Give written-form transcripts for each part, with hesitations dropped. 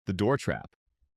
The door trap.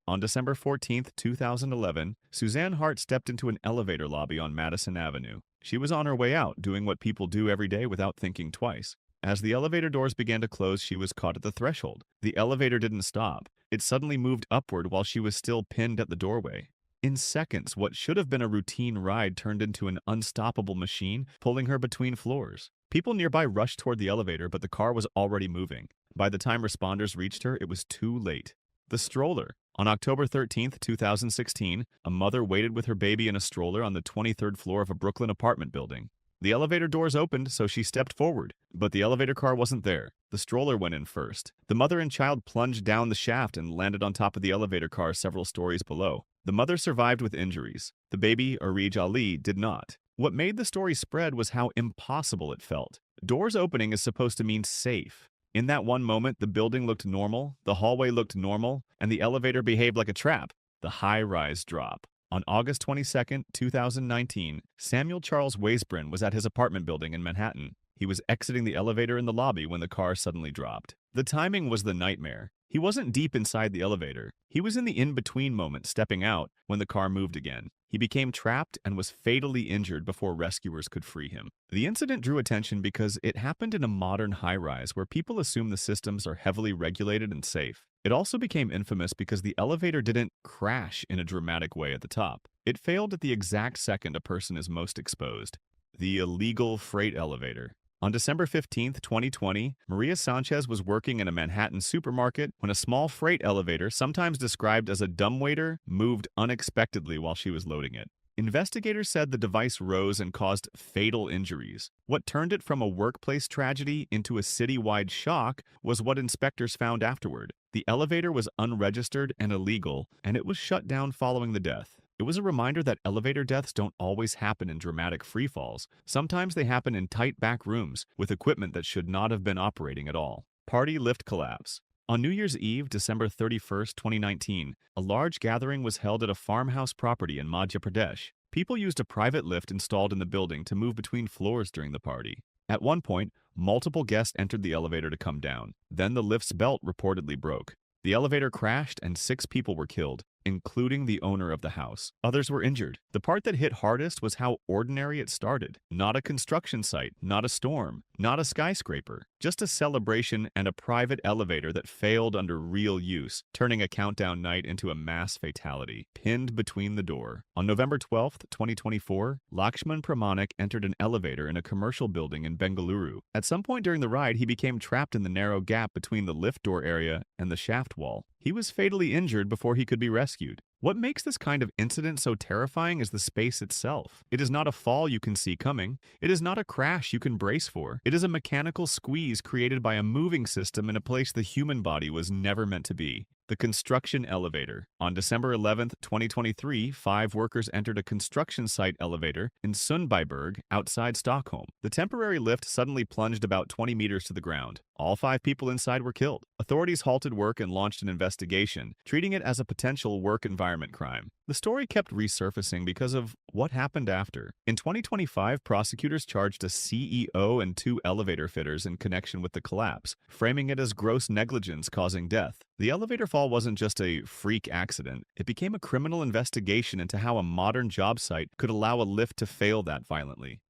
On December 14th, 2011, Suzanne Hart stepped into an elevator lobby on Madison Avenue. She was on her way out, doing what people do every day without thinking twice. As the elevator doors began to close, she was caught at the threshold. The elevator didn't stop. It suddenly moved upward while she was still pinned at the doorway. In seconds, what should have been a routine ride turned into an unstoppable machine, pulling her between floors. People nearby rushed toward the elevator, but the car was already moving. By the time responders reached her, it was too late. The stroller. On October 13th, 2016, a mother waited with her baby in a stroller on the 23rd floor of a Brooklyn apartment building. The elevator doors opened, so she stepped forward, but the elevator car wasn't there. The stroller went in first. The mother and child plunged down the shaft and landed on top of the elevator car several stories below. The mother survived with injuries. The baby, Areej Ali, did not. What made the story spread was how impossible it felt. Doors opening is supposed to mean safe. In that one moment, the building looked normal, the hallway looked normal, and the elevator behaved like a trap. The high-rise drop. On August 22nd, 2019, Samuel Charles Waisbren was at his apartment building in Manhattan. He was exiting the elevator in the lobby when the car suddenly dropped. The timing was the nightmare. He wasn't deep inside the elevator. He was in the in-between moment, stepping out, when the car moved again. He became trapped and was fatally injured before rescuers could free him. The incident drew attention because it happened in a modern high-rise where people assume the systems are heavily regulated and safe. It also became infamous because the elevator didn't crash in a dramatic way at the top. It failed at the exact second a person is most exposed. The illegal freight elevator. On December 15th, 2020, Maria Sanchez was working in a Manhattan supermarket when a small freight elevator, sometimes described as a dumbwaiter, moved unexpectedly while she was loading it. Investigators said the device rose and caused fatal injuries. What turned it from a workplace tragedy into a citywide shock was what inspectors found afterward. The elevator was unregistered and illegal, and it was shut down following the death. It was a reminder that elevator deaths don't always happen in dramatic freefalls. Sometimes they happen in tight back rooms with equipment that should not have been operating at all. Party lift collapse. On New Year's Eve, December 31st, 2019, a large gathering was held at a farmhouse property in Madhya Pradesh. People used a private lift installed in the building to move between floors during the party. At one point, multiple guests entered the elevator to come down. Then the lift's belt reportedly broke. The elevator crashed and 6 people were killed, including the owner of the house. Others were injured. The part that hit hardest was how ordinary it started. Not a construction site, not a storm, not a skyscraper, just a celebration and a private elevator that failed under real use, turning a countdown night into a mass fatality, pinned between the door. On November 12th, 2024, Lakshman Pramanik entered an elevator in a commercial building in Bengaluru. At some point during the ride, he became trapped in the narrow gap between the lift door area and the shaft wall. He was fatally injured before he could be rescued. What makes this kind of incident so terrifying is the space itself. It is not a fall you can see coming. It is not a crash you can brace for. It is a mechanical squeeze created by a moving system in a place the human body was never meant to be. The construction elevator. On December 11th, 2023, 5 workers entered a construction site elevator in Sundbyberg outside Stockholm. The temporary lift suddenly plunged about 20 meters to the ground. All 5 people inside were killed. Authorities halted work and launched an investigation, treating it as a potential work environment crime. The story kept resurfacing because of what happened after. In 2025, prosecutors charged a CEO and 2 elevator fitters in connection with the collapse, framing it as gross negligence causing death. The elevator fall wasn't just a freak accident. It became a criminal investigation into how a modern job site could allow a lift to fail that violently.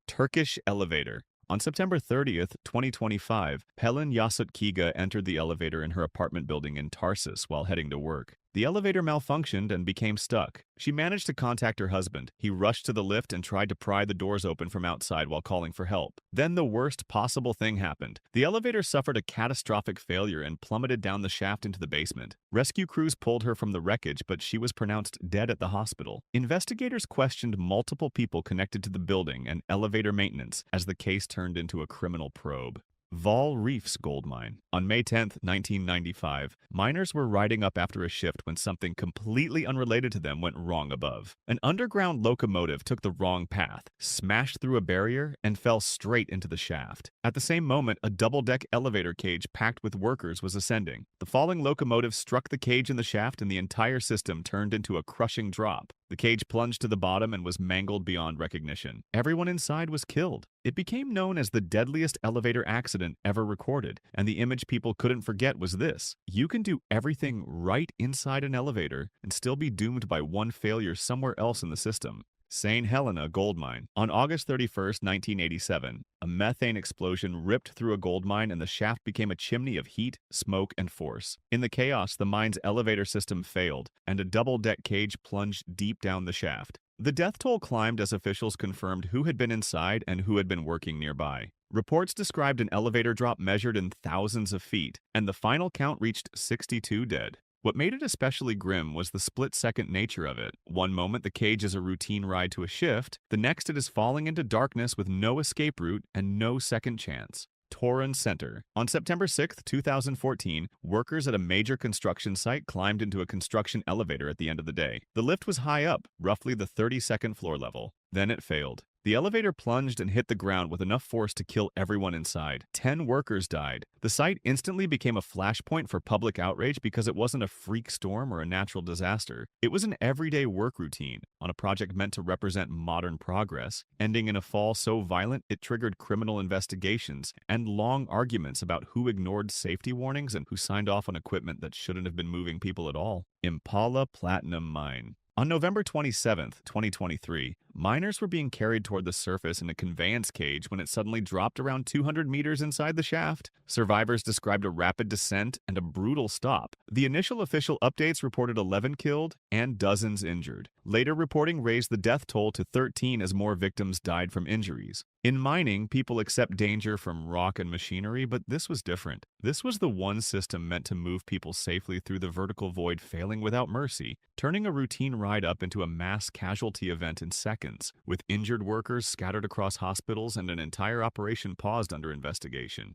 Turkish elevator. On September 30th, 2025, Pelin Yasot Kiyga entered the elevator in her apartment building in Tarsus while heading to work. The elevator malfunctioned and became stuck. She managed to contact her husband. He rushed to the lift and tried to pry the doors open from outside while calling for help. Then the worst possible thing happened. The elevator suffered a catastrophic failure and plummeted down the shaft into the basement. Rescue crews pulled her from the wreckage, but she was pronounced dead at the hospital. Investigators questioned multiple people connected to the building and elevator maintenance as the case turned into a criminal probe. Vaal Reefs gold mine. On May 10, 1995, miners were riding up after a shift when something completely unrelated to them went wrong above. An underground locomotive took the wrong path, smashed through a barrier, and fell straight into the shaft. At the same moment, a double-deck elevator cage packed with workers was ascending. The falling locomotive struck the cage in the shaft and the entire system turned into a crushing drop. The cage plunged to the bottom and was mangled beyond recognition. Everyone inside was killed. It became known as the deadliest elevator accident ever recorded, and the image people couldn't forget was this: you can do everything right inside an elevator and still be doomed by one failure somewhere else in the system. St. Helena gold mine. On August 31st, 1987, a methane explosion ripped through a gold mine and the shaft became a chimney of heat, smoke, and force. In the chaos, the mine's elevator system failed, and a double-deck cage plunged deep down the shaft. The death toll climbed as officials confirmed who had been inside and who had been working nearby. Reports described an elevator drop measured in thousands of feet, and the final count reached 62 dead. What made it especially grim was the split-second nature of it. One moment the cage is a routine ride to a shift, the next it is falling into darkness with no escape route and no second chance. Torun Center. On September 6, 2014, workers at a major construction site climbed into a construction elevator at the end of the day. The lift was high up, roughly the 32nd floor level. Then it failed. The elevator plunged and hit the ground with enough force to kill everyone inside. 10 workers died. The site instantly became a flashpoint for public outrage because it wasn't a freak storm or a natural disaster. It was an everyday work routine on a project meant to represent modern progress, ending in a fall so violent it triggered criminal investigations and long arguments about who ignored safety warnings and who signed off on equipment that shouldn't have been moving people at all. Impala Platinum Mine. On November 27, 2023, miners were being carried toward the surface in a conveyance cage when it suddenly dropped around 200 meters inside the shaft. Survivors described a rapid descent and a brutal stop. The initial official updates reported 11 killed and dozens injured. Later reporting raised the death toll to 13 as more victims died from injuries. In mining, people accept danger from rock and machinery, but this was different. This was the one system meant to move people safely through the vertical void failing without mercy, turning a routine ride up into a mass casualty event in seconds, with injured workers scattered across hospitals and an entire operation paused under investigation.